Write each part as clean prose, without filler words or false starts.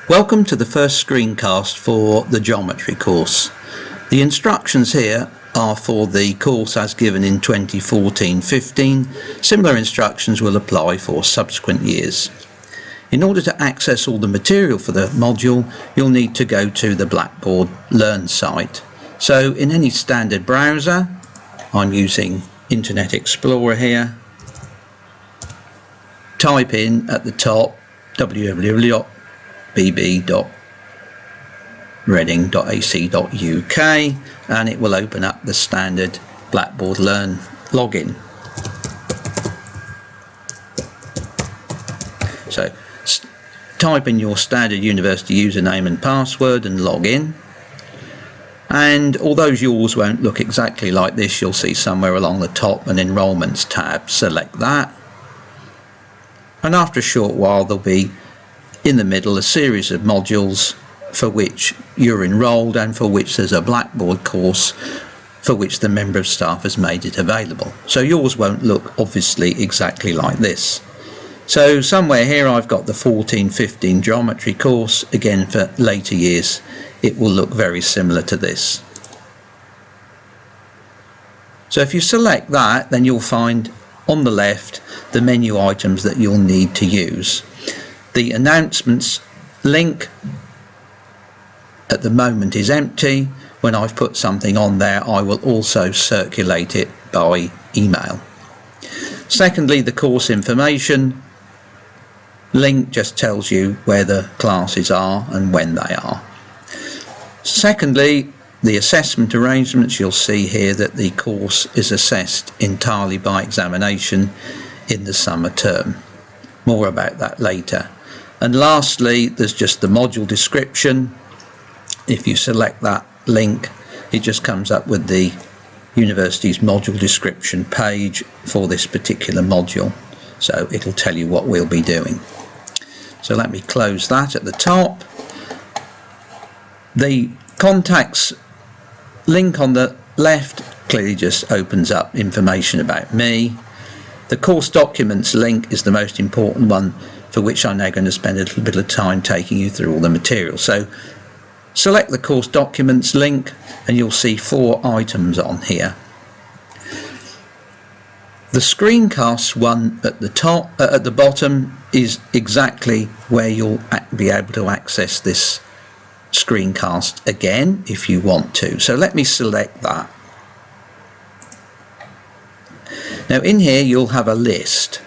Welcome to the first screencast for the geometry course. The instructions here are for the course as given in 2014-15. Similar instructions will apply for subsequent years. In order to access all the material for the module, you'll need to go to the Blackboard Learn site. So in any standard browser, I'm using Internet Explorer here, type in at the top www.bb.reading.ac.uk and it will open up the standard Blackboard Learn login. So type in your standard university username and password and log in. And although yours won't look exactly like this, you'll see somewhere along the top an enrolments tab. Select that. And after a short while there'll be in the middle a series of modules for which you're enrolled and for which there's a Blackboard course for which the member of staff has made it available. So yours won't look obviously exactly like this. So somewhere here I've got the 14-15 geometry course. Again, for later years it will look very similar to this. So if you select that, then you'll find on the left the menu items that you'll need to use. The announcements link at the moment is empty. When I've put something on there, I will also circulate it by email. Secondly, the course information link just tells you where the classes are and when they are. Secondly, the assessment arrangements, you'll see here that the course is assessed entirely by examination in the summer term. More about that later. And lastly, there's just the module description. If you select that link, it just comes up with the university's module description page for this particular module. So it'll tell you what we'll be doing. So let me close that at the top. The contacts link on the left clearly just opens up information about me. The course documents link is the most important one, for which I'm now going to spend a little bit of time taking you through all the material. So select the course documents link and you'll see 4 items on here. The screencast one at the top, at the bottom, is exactly where you'll be able to access this screencast again if you want to. So let me select that. Now in here you'll have a list.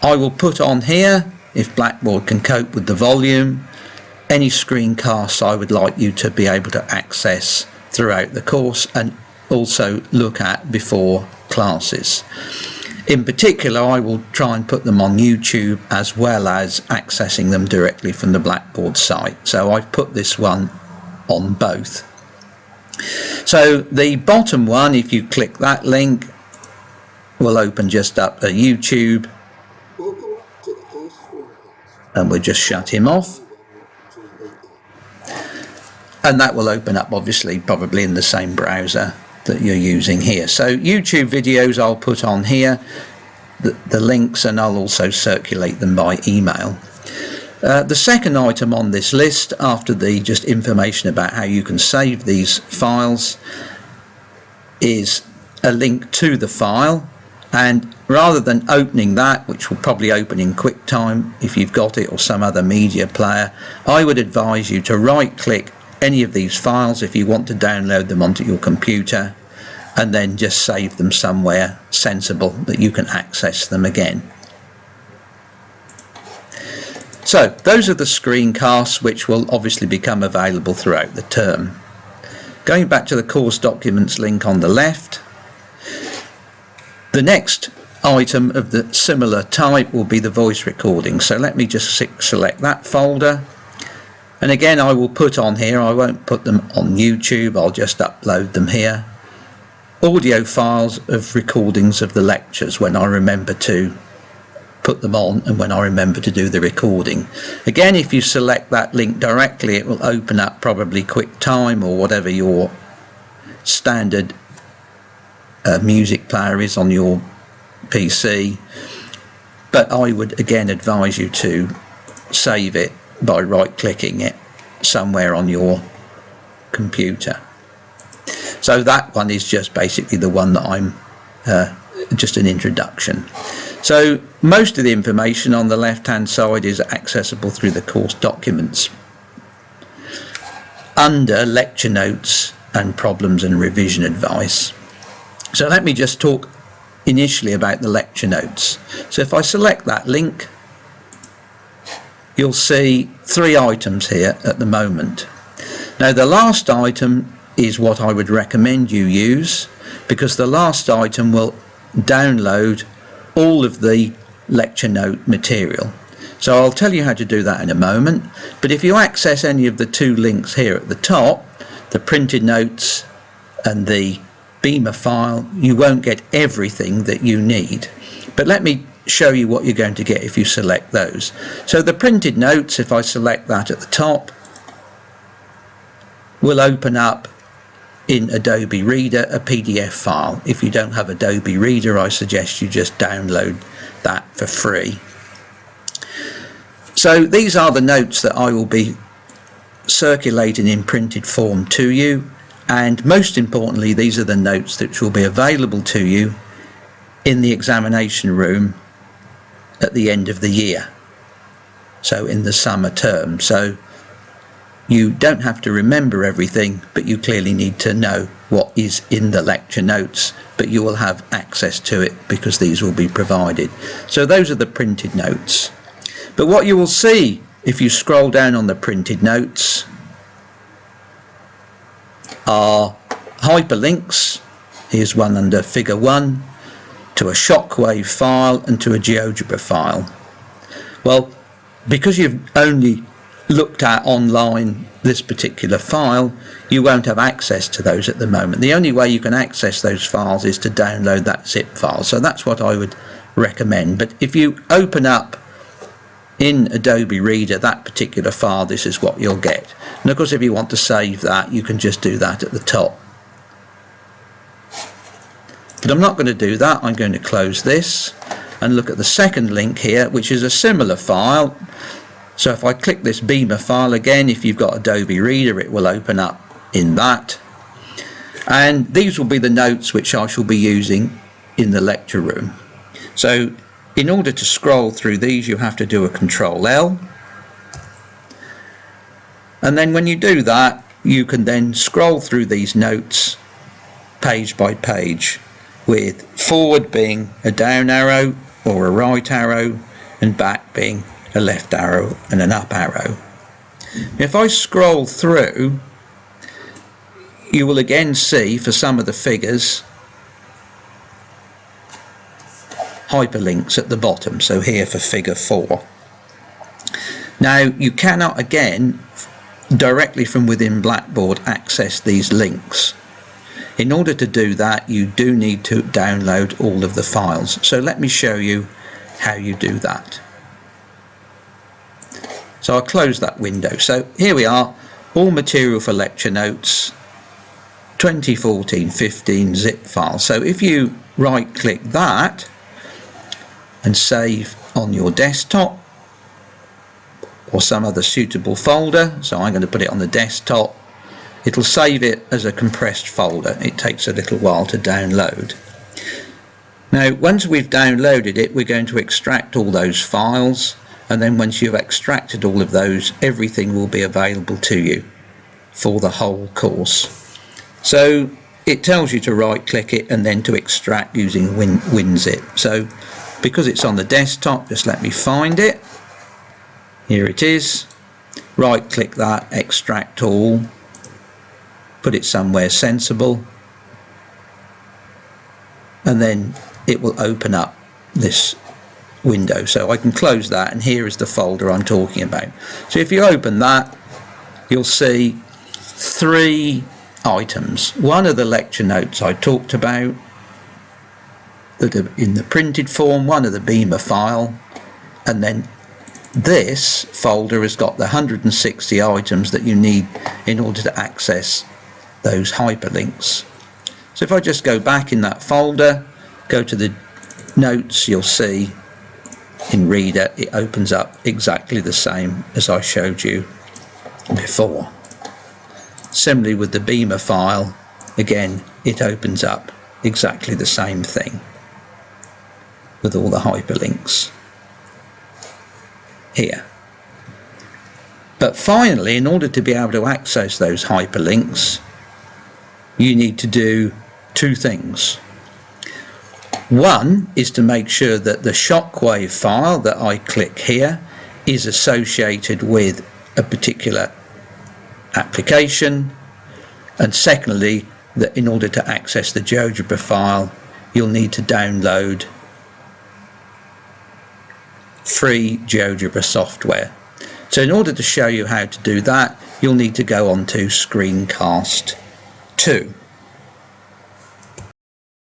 I will put on here, if Blackboard can cope with the volume, any screencasts I would like you to be able to access throughout the course and also look at before classes. In particular, I will try and put them on YouTube as well as accessing them directly from the Blackboard site. So I've put this one on both. So the bottom one, if you click that link, will open just up a YouTube. And we'll just shut him off. And that will open up obviously probably in the same browser that you're using here. So YouTube videos I'll put on here, the links, and I'll also circulate them by email. The second item on this list, after the just information about how you can save these files, is a link to the file. And rather than opening that, which will probably open in QuickTime if you've got it or some other media player, I would advise you to right click any of these files if you want to download them onto your computer and then just save them somewhere sensible that you can access them again. So those are the screencasts which will obviously become available throughout the term. Going back to the course documents link on the left, the next item of the similar type will be the voice recording. So let me just select that folder. And again, I will put on here, I won't put them on YouTube, I'll just upload them here. Audio files of recordings of the lectures when I remember to put them on and when I remember to do the recording. Again, if you select that link directly, it will open up probably QuickTime or whatever your standard music player is on your PC. But I would again advise you to save it by right-clicking it somewhere on your computer. So that one is just basically the one that I'm just an introduction. So most of the information on the left-hand side is accessible through the course documents under lecture notes and problems and revision advice. So let me just talk initially about the lecture notes. So if I select that link, you'll see 3 items here at the moment. Now the last item is what I would recommend you use, because the last item will download all of the lecture note material. So I'll tell you how to do that in a moment, but if you access any of the 2 links here at the top, the printed notes and the Beamer file, you won't get everything that you need. But let me show you what you're going to get if you select those. So the printed notes, if I select that at the top, will open up in Adobe Reader a PDF file. If you don't have Adobe Reader, I suggest you just download that for free. So these are the notes that I will be circulating in printed form to you, and most importantly, these are the notes that will be available to you in the examination room at the end of the year, so in the summer term. So you don't have to remember everything, but you clearly need to know what is in the lecture notes, but you will have access to it because these will be provided. So those are the printed notes. But what you will see if you scroll down on the printed notes are hyperlinks. Here's one under figure 1 to a shockwave file and to a GeoGebra file. Well, because you've only looked at online this particular file, you won't have access to those at the moment. The only way you can access those files is to download that zip file. So that's what I would recommend. But if you open up in Adobe Reader that particular file, this is what you'll get. And of course, if you want to save that, you can just do that at the top. But I'm not going to do that. I'm going to close this and look at the second link here, which is a similar file. So if I click this Beamer file again, if you've got Adobe Reader, it will open up in that. And these will be the notes which I shall be using in the lecture room. So in order to scroll through these, you have to do a Control-L. And then when you do that, you can then scroll through these notes page by page, with forward being a down arrow or a right arrow, and back being a left arrow and an up arrow. If I scroll through, you will again see for some of the figures hyperlinks at the bottom. So here for figure 4. Now you cannot again directly from within Blackboard access these links. In order to do that, you do need to download all of the files. So let me show you how you do that. So I'll close that window. So here we are, all material for lecture notes, 2014-15 zip file. So if you right click that and save on your desktop or some other suitable folder, so I'm going to put it on the desktop, it'll save it as a compressed folder. It takes a little while to download. Now once we've downloaded it, we're going to extract all those files, and then once you've extracted all of those, everything will be available to you for the whole course. So it tells you to right click it and then to extract using WinZip. So because it's on the desktop, just let me find it. Here it is. Right click that, extract all, put it somewhere sensible, and then it will open up this window. So I can close that, and here is the folder I'm talking about. So if you open that, you'll see 3 items. One of the lecture notes I talked about that are in the printed form, one of the Beamer file, and then this folder has got the 160 items that you need in order to access those hyperlinks. So if I just go back in that folder, go to the notes, you'll see in Reader, it opens up exactly the same as I showed you before. Similarly with the Beamer file, again, it opens up exactly the same thing with all the hyperlinks here. But finally, in order to be able to access those hyperlinks, you need to do two things. One is to make sure that the shockwave file that I click here is associated with a particular application, and secondly, that in order to access the GeoGebra file, you'll need to download free GeoGebra software. So in order to show you how to do that, you'll need to go on to Screencast 2.